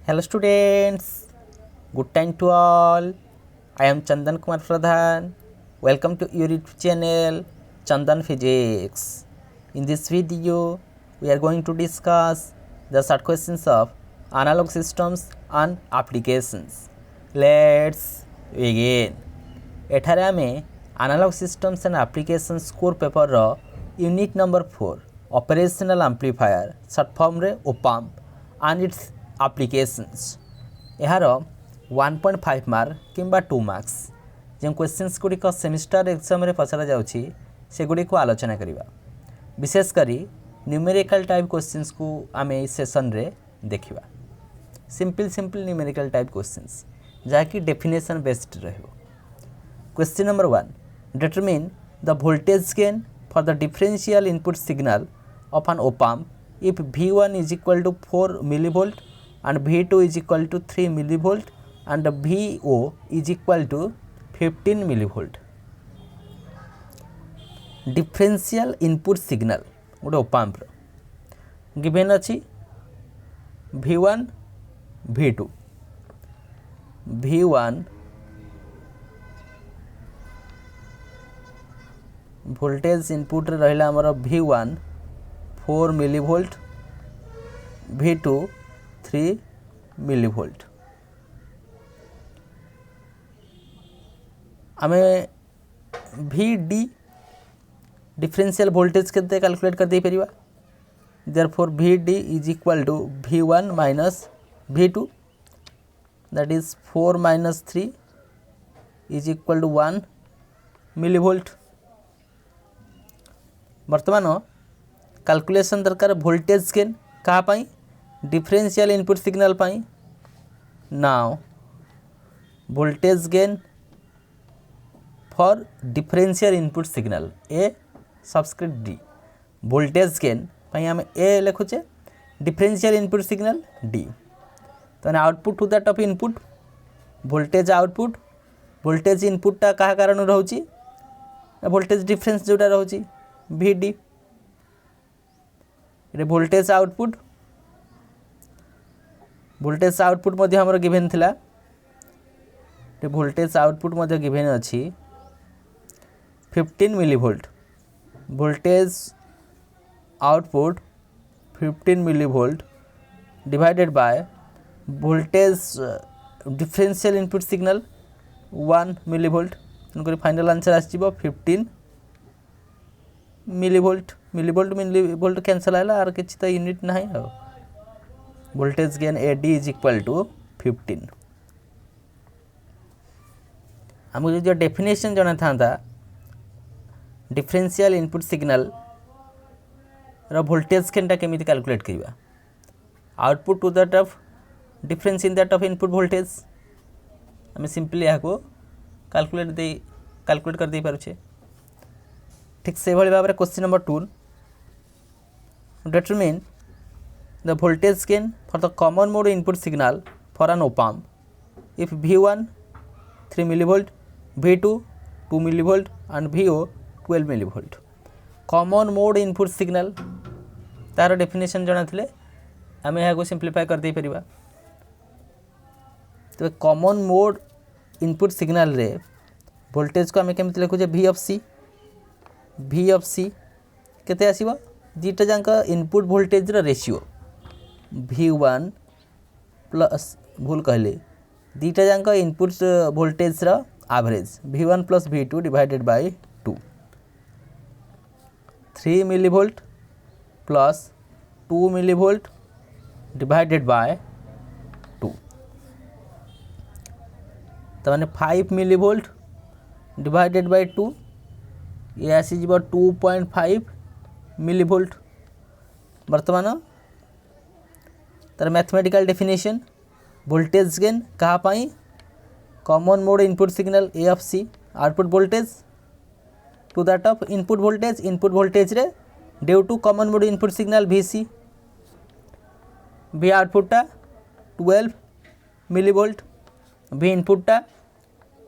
Hello students, good time to all. I am Chandan Kumar Pradhan. Welcome to your YouTube channel Chandan Physics. In this video, we are going to discuss the short questions of analog systems and applications. Let's begin. एठारे आमे analogue systems and applications core paper रो unit number 4 operational amplifier short form रे op amp and it's applications यार 1.5 mark किंबा 2 marks जो questions गुड़िक semester exam रे पचरा जाउछि से गुड़िक आलोचना करिबा विशेषकर न्यूमेरिकल टाइप क्वेश्चंस को आमे इस सेशन रे देखिबा सिंपल न्यूमेरिकल टाइप क्वेश्चंस जाकि डेफिनेशन बेस्ड रहबो। Question number 1. Determine the voltage gain for the differential input signal of an op-amp if V1 is equal to 4 millivolt and V2 is equal to 3 millivolt and VO is equal to 15 millivolt. Differential input signal गोटे op-amp given अछि V1 V2 V1 voltage input रहा आमर V1 4 millivolt V2 3 millivolt आमे VD differential voltage केते calculate कर दे परिबा therefore VD is equal to V1 minus V2 that is 4 minus 3 is equal to 1 millivolt. वर्तमान कैलकुलेशन दरकार वोल्टेज गेन कहा पाई डिफरेंशियल इनपुट सिग्नल पाई now voltage gain for differential input signal A subscript D voltage gain पाई हम A लिखुचे differential input signal D तो output to that of input voltage output voltage इनपुटटा कहा कारण रहउची वोल्टेज डिफरेंस जोटा रहउची VD ये वोल्टेज आउटपुट मध्य हमर गिवन थिला ये वोल्टेज आउटपुट मध्य गिवन अछि 15 millivolt voltage output 15 millivolt divided by voltage differential input signal 1 millivolt उनकर फाइनल आंसर आसीबो 15 मिलीवोल्ट कैंसल आला आर किछि त यूनिट नाही हो voltage gain AD is equal to 15 हमको जो डेफिनेशन जणा था डिफरेंशियल इनपुट सिग्नल रो वोल्टेज गेनटा केमिति कैलकुलेट करिबा output to that of difference in that of input voltage हम सिंपली याको कैलकुलेट कर दे पारुछे। ठीक से भाई भाव question number 2 determine the voltage gain for the common mode input signal for an op-amp if V1 3 millivolt V2 2 millivolt and VO 12 millivolt common mode input signal तार डेफिनेशन जणा थिले आमे याको सिंपलीफाई कर दे परिबा तो कॉमन मोड इनपुट सिग्नल रे वोल्टेज को आमे केमिति लिखुजे V ऑफ C केते आसीबा दीटा जांक इनपुट वोल्टेज रा रेशियो V1 प्लस भूल कहले दीटा जांक इनपुट वोल्टेज रा average V1 plus V2 divided by 2 3 millivolt plus 2 millivolt divided by 2 तो माने 5 मिलीवोल्ट डिवाइडेड बाय 2 ये आसीज 2.5 मिलीवोल्ट वर्तमान तार मैथमेटिकल डेफिनेशन वोल्टेज गेन कहा पाई common mode input signal A of C output voltage to that of input voltage रे due to common mode input signal VC V आउटपुटा 12 millivolt V इनपुटा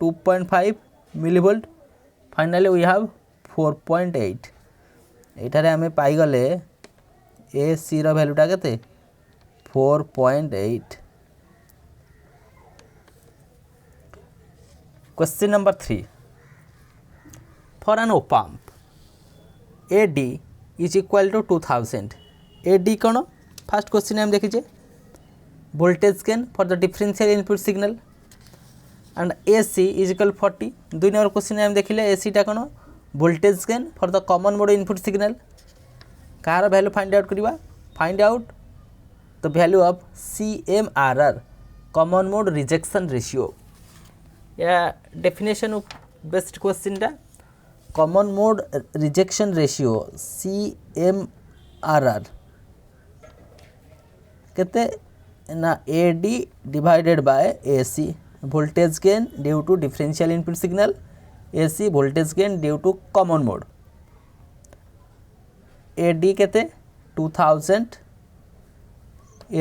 2.5 millivolt finally we have 4.8 एठारे आमे पाई गले AC रो वैल्यूटा केते 4.8 question number 3 for an op amp AD is equal to 2000 AD कौन first question हम देखीचे voltage gain for the differential input signal and AC is equal 40 दुई नंबर क्वेश्चन हम देखिले AC टा कौन voltage gain for the common mode input signal कार value find out करवा find out the value of CMRR common mode rejection ratio या definition based question टा common mode rejection ratio CMRR केते ना AD divided by AC voltage gain due to differential input signal AC voltage gain due to common mode AD केते 2000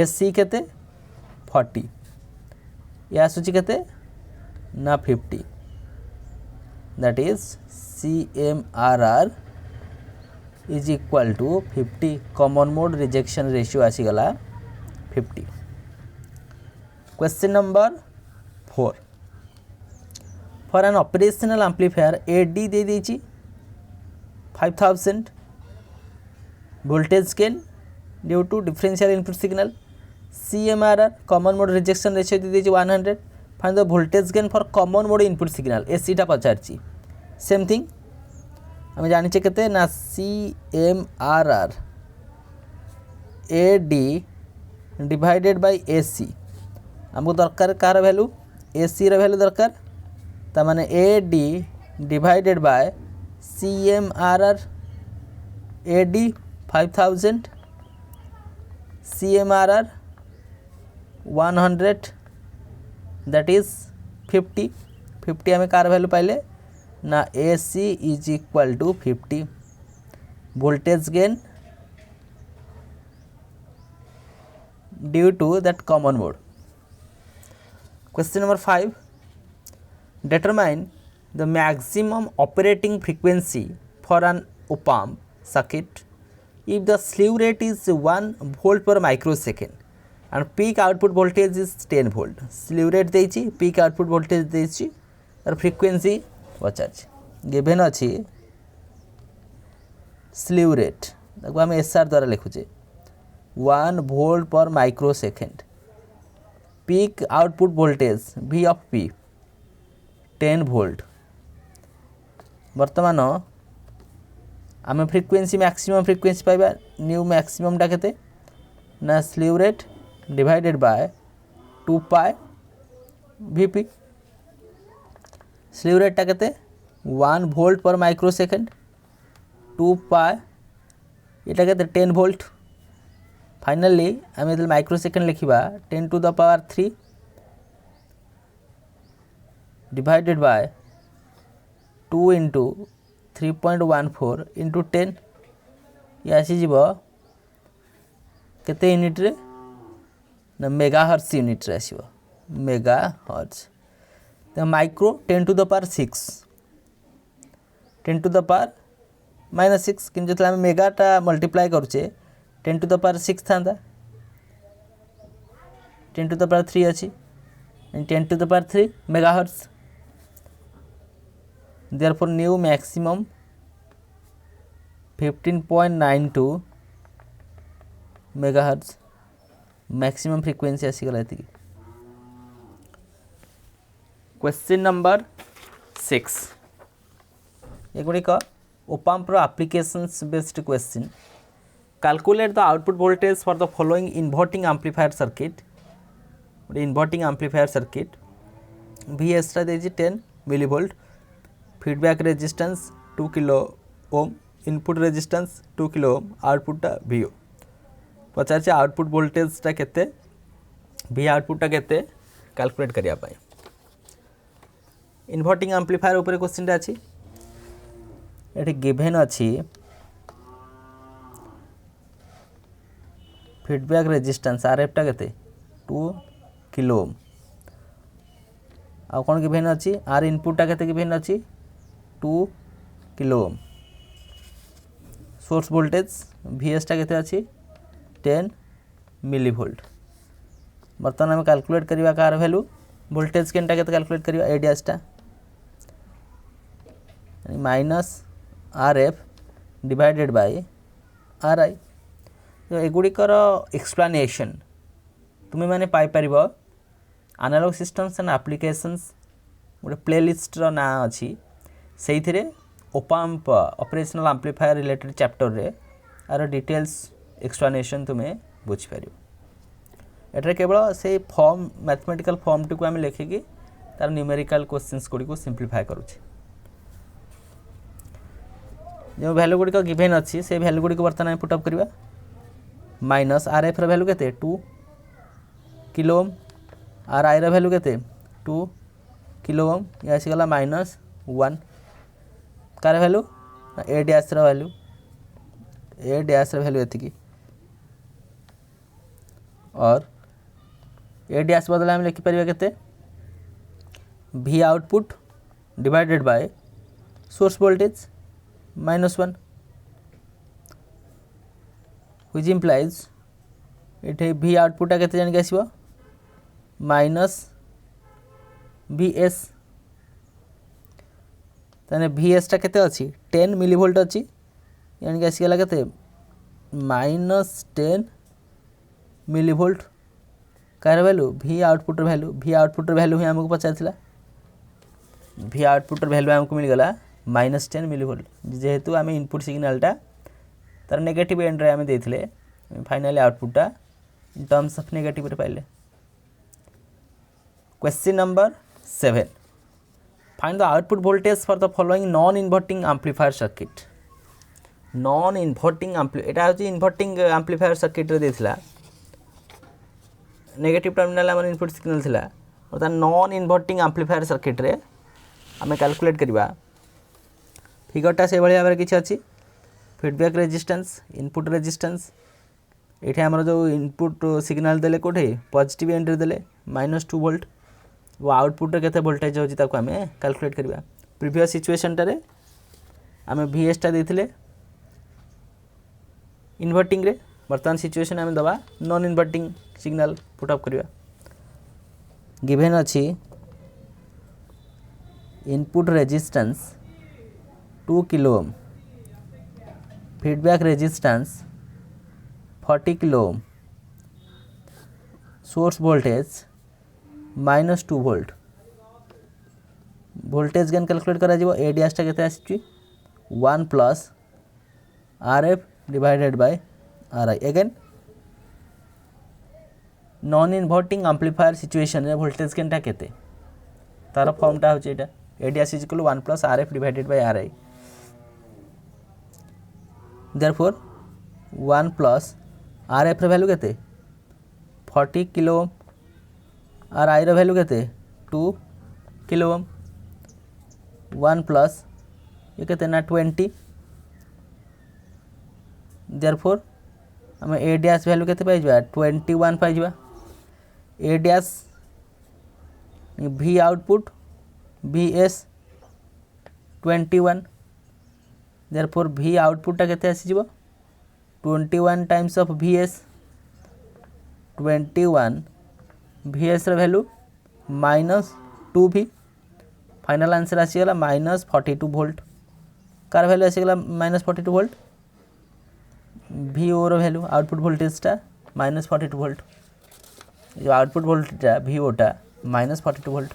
AC केते 40 या सूची केते ना 50 that is CMRR is equal to 50 common mode rejection ratio आसीगला 50 question number 4 for an operational amplifier AD दे दीची 5000 voltage gain due to differential input signal CMRR common mode rejection ratio दे दीची 100 find the voltage gain for common mode input signal AC टा पचारची same thing आम जानी केते ना CMRR AD divided by AC आमको दरकार कार वैल्यू AC रा वैल्यू दरकार ता माने AD divided by CMRR AD 5000 CMRR 100 that is 50 आम कार वैल्यू पाइले ना AC is equal to 50 voltage gain due to that common mode question number 5 determine the maximum operating frequency for an op-amp circuit if the slew rate is 1 volt per microsecond and peak output voltage is 10 volt slew rate देइछि peak output voltage देइछि और frequency पचारछि given अछि slew rate ताको हम SR द्वारा लिखुचे 1 volt per microsecond peak output voltage V of P 10 volt वर्तमान आम frequency maximum frequency पाइबा न्यू maximum टा केते ना slew rate divided by 2 pi VP slew rate टा केते 1 वोल्ट पर माइक्रो सेकेंड 2 पाई एटा केते 10 वोल्ट फाइनली आम ये माइक्रो सेकेंड लिखा 10 to the power 3 divided by 2 into 3.14 into 10 ये आसीज केते यूनिट रे ना मेगाहर्ट्ज यूनिट रे आसीबो मेगाहर्ट्ज तो micro 10 to the power 6 10 to the power -6 किन जतला मेगा टा मल्टीप्लाई करूचे 10 to the power 6 थांदा 10 to the power 3 अछि 10 to the power 3 megahertz therefore new maximum 15.92 megahertz maximum frequency आसी गला एति क्वेश्चन नंबर 6 एगुडी का op-amp pro applications based question calculate the output voltage for the following inverting amplifier circuit inverting amplifier circuit VS टा देजी 10 millivolt feedback resistance 2 kilo ohm input resistance 2 kilo ohm output टा VO पचार से output voltage टा केते V output टा केते calculate करिया पाए inverting amplifier ऊपर क्वेश्चन टा अछि एठी गिवन अछि फीडबैक रेजिस्टेंस RF टा केते 2 किलो ओम आ कोन गिवन अछि R इनपुट टा केते गिवन अछि 2 kilo ohm source voltage VS टा केते अछि 10 मिलीवोल्ट बर्तमान हम कैलकुलेट करिवा कार वैल्यू वोल्टेज केनटा केते कैलकुलेट करिवा एडियास टा minus R F divided by R I. तो एगुड़िकर एक्सप्लानेशन तुम्हें मैंने पाइपर एनालॉग सिस्टम्स एंड एप्लिकेशंस गोटे प्लेलिस्टर ना अच्छी से op amp operational amplifier related chapter रे आर डिटेल्स एक्सप्लानेशन तुम्हें बुझीपर। एटा केवल से फॉर्म मैथमेटिकल फॉर्म टी आम लिखिकी तार न्यूमेरिकल क्वेश्चंस गुड़ी को सिंप्लीफाई करुचे। जो वैल्यू गुड़िक गिवेन अच्छी से वैल्यू गुड़ी बर्तमान पुटअप करवा। माइनस आर एफ रैल्यू के 2 किलो ओम, आर आई रैल्यू के 2 किलो ओम, ये आसीगला -1। कार वैल्यू ए डैश वैल्यू, ए डैश वैल्यू एति और ए डैश बदले आम लिखिपर के भी output divided by source voltage -1 which implies ये भी आउटपुट के जान के आसो माइनस भी एस। ताने भी एस टा केते अच्छी 10 मिलीवोल्ट अच्छी यानी कि आसीगला के -10 मिलीवोल्ट। कार वैल्यू भी आउटपुट वैल्यू, भी आउटपुट वैल्यू ही आमको पचार भी आउटपुट वैल्यू आमको मिलगला -10 मिलीवोल्ट। जेहेतु आम इनपुट सिग्नालटा तार नेगेटिव एंड रे आम देथिले फाइनली आउटपुटटा इन टर्म्स ऑफ नेगेटिव रे पाइले। Question number 7, find the output voltage for the following non inverting amplifier circuit. Non inverting एटा होची इनवर्टिंग एम्प्लीफायर सर्किट रे देथिला, नेगेटिव टर्मिनल आम इनपुट सिग्नल थिला और ता नॉन इनवर्टिंग एम्प्लीफायर सर्किट रे आम कैलकुलेट करबा। फिगरटा से भाई भाव किसी अच्छी फीडबैक रेजिस्टेंस, इनपुट रेजिस्टेंस, ये आमर जो इनपुट सिग्नल देले कोठे पॉजिटिव एंड रे देले -2 वोल्ट, वो आउटपुट रे केते वोल्टेज होची ताको आम कैलकुलेट करबा। प्रीवियस सिचुएशन टारे आम VS टा देथिले इनवर्टिंग रे, वर्तमान सिचुएशन आम दबा नॉन इनवर्टिंग सिग्नल पुटअप करबा। गिवन अच्छी input resistance 2 kilo ohm, feedback resistance 40 kilo ohm, source voltage -2 volt. Voltage gain calculate करा जिवो। ए डैश टा केते आसी 1 plus R F divided by R I. Again non inverting amplifier situation रे voltage gain टा केते तार फॉर्मटा होची एटा A dash is equal 1 plus R F divided by R I. Therefore 1 plus R F value के 40 kilo Om, are I value के 2 kilo ओम, 1 plus ये के ना 20। Therefore आम ए डैश वैल्यू के 21 पाइबा। ए डैश भी output VS 21। Therefore V output केते आसीजिवो 21 टाइम्स ऑफ VS, 21 VS रे वैल्यू -2V। फाइनल आंसर आसीगला -42 वोल्ट। कार वैल्यू आसीगला -42 वोल्ट, VO रो वैल्यू आउटपुट वोल्टेजटा -42 वोल्ट। जो आउटपुट वोल्टेजटा VOटा -42 वोल्ट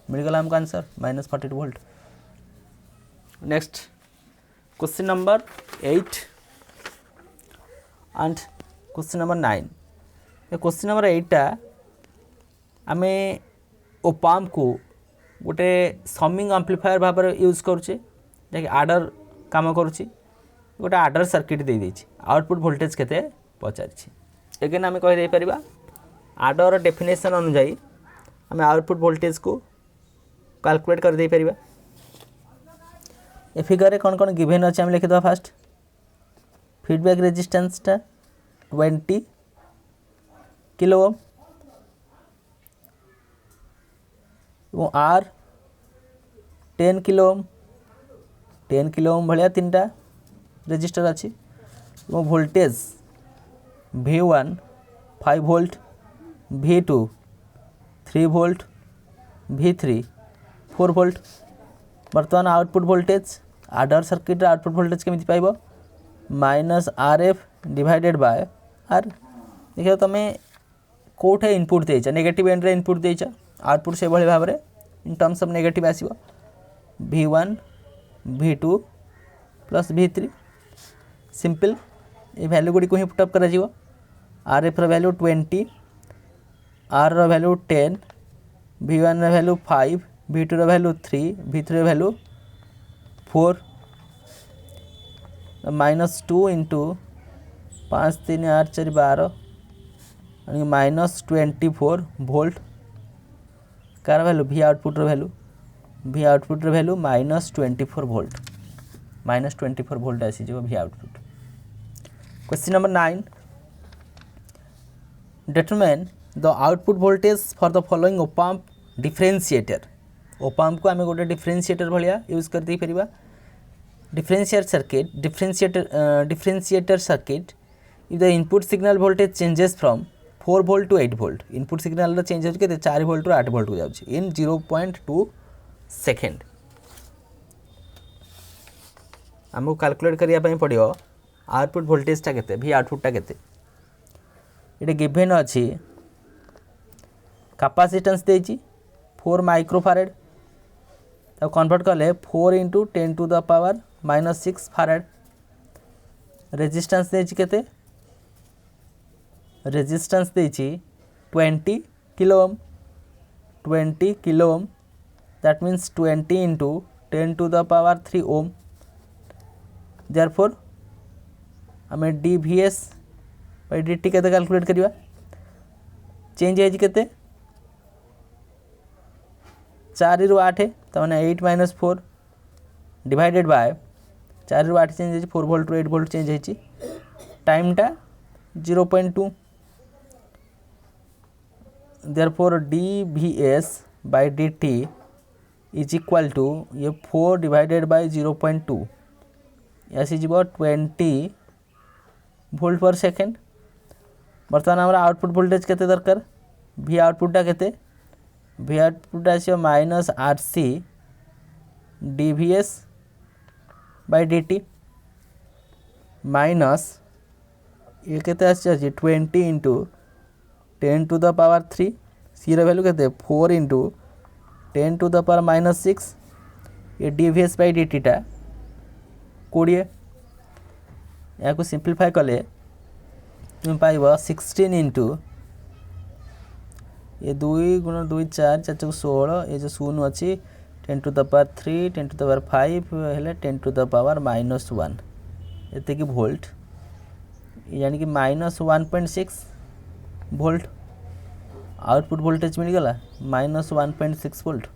मिलगला हमको answer -42 volt. Next question number 8 and question number 9। Question number 8 आम ओपाम को गोटे समिंग एम्प्लीफायर भाव में यूज करुचे जैसे आडर काम करुच्ची। गोटे आडर सर्किट दे देछि, आउटपुट वोल्टेज केते पचारिछि। एगेन आम कहि परिबा आडर डेफिनेशन अनुसार आम आउटपुट वोल्टेज को कैलकुलेट कर दे परिबा। ए फिगर रे कौन कौन गिवेन अच्छे आम लिखिद। फास्ट फीडबैक रेजिस्टेंस टा 20 किलो ओम और R 10 kilo ohm, 10 kilo ohm भाया 3टा रेजिस्टर अच्छी। Voltage V1 5 volt, V2 3 volt, V3 4 volt. बर्तमान output voltage adder circuit output voltage केमी पाइब minus R F divided by R देखिए तुम्हें कौटे इनपुट देच नेगेटिव एंड रे इनपुट देच आउटपुट से भाव में इन टर्म्स ऑफ नेगेटिव आसो V1 V2 plus V3 simple ये वैल्यू गुड़ी को ही पुटअप करा जीवो R F value 20 R value 10 V1 value 5 V2 value 3 V3 value 4 -2 into 5 3 8 4 12 -24 volt कार value V output value -24 volt -24 volt आसी जो V output. Question number 9 determine the output voltage for the following op amp differentiator op amp को आम गोटे differentiator भाया use कर दे परिबा differentiator circuit if the input signal voltage changes from 4 volt to 8 volt input signal change हो 4 volt रु 8 volt को जाउछि इन 0.2 second आमको कैलकुलेट करने पड़ो आउटपुट वोल्टेजटा केते V आउटपुटटा केते ये गिवन अच्छी कैपेसिटेंस देछि 4 माइक्रोफारेड तो कन्वर्ट कले 4 into 10 to the power -6 farad resistance देछि केते रेजिस्टेंस देछि 20 kilo ohm that means 20 into 10 to the power 3 ohm therefore आम dVs बाई dt केते कैलकुलेट करिवा चेंज है केते 4 रु 8 तो मैंने 8 - 4 डिवाइडेड बाय 4 रु 8 चेंज है 4 वोल्ट रु 8 वोल्ट चेंज है टाइमटा 0.2 therefore dVs by dt is equal to ये 4 डिवाइडेड बाय 0.2 आसी जीव 20 वोल्ट पर सेकेंड बर्तमान हमारा आउटपुट वोल्टेज केते दरकार V आउटपुटटा केते V आउटपुट आसो -RC dVs by dt minus ये केते आसी 20 into 10 to the power 3 C रो वैल्यू केते 4 इंटू 10 टू द पावर -6 ये dVs बाय dt टा 20 या को सिंप्लीफाई कले तुम पाइब 16 इंटू ये 2 गुण 2 4 4 16 ये जो शून्य अच्छी 10 to the power 3 10 to the power 5 हेले 10 टू द पावर -1 ये कि वोल्ट यानी कि -1.6 वोल्ट आउटपुट वोल्टेज मिलगला -1.6 वोल्ट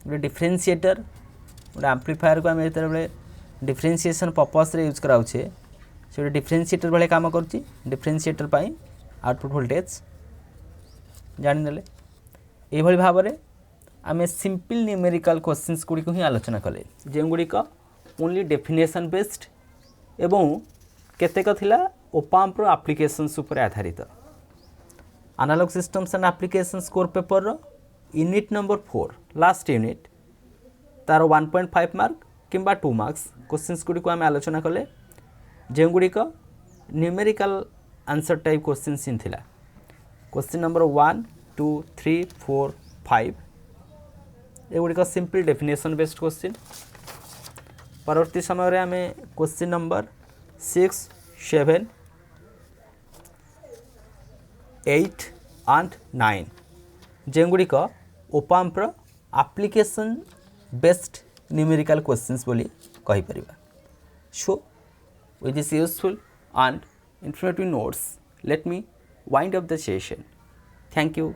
गोटे डिफरेंशिएटर गोटे एम्प्लीफायर को आम जो डिफरेंशिएशन पर्पस रे यूज कराउछे से डिफरेंशिएटर भाई काम करुच्ची डिफरेंशिएटर पाई आउटपुट वोल्टेज जानिनेले ये भाव में आम सिंपल न्यूमेरिकल क्वेश्चंस गुड़ी को ही आलोचना कले जो गुड़िक ओनली डेफिनेशन बेस्ड एवं केतेक थिला ओपाम्प रो एप्लीकेशंस उपर आधारित analogue systems and applications core paper रो यूनिट नंबर 4 लास्ट यूनिट तार 1.5 मार्क किंबा 2 मार्क्स क्वेश्चंस गुड़ी को आम आलोचना कले जो गुड़िक न्यूमेरिकल आंसर टाइप क्वेश्चंस ही थिला क्वेश्चन नंबर 1 2 3 4 5 ये गुड़िक सिंपल डेफिनेशन बेस्ड क्वेश्चन परवर्ती समय आम क्वेश्चन नंबर 6 7 8 एंड 9 जो गुड़िक ओपाम्प एप्लीकेशन बेस्ड न्यूमेरिकल क्वेश्चंस बोली कहि परिबा सो with this useful and informative notes let me wind up the session. Thank you.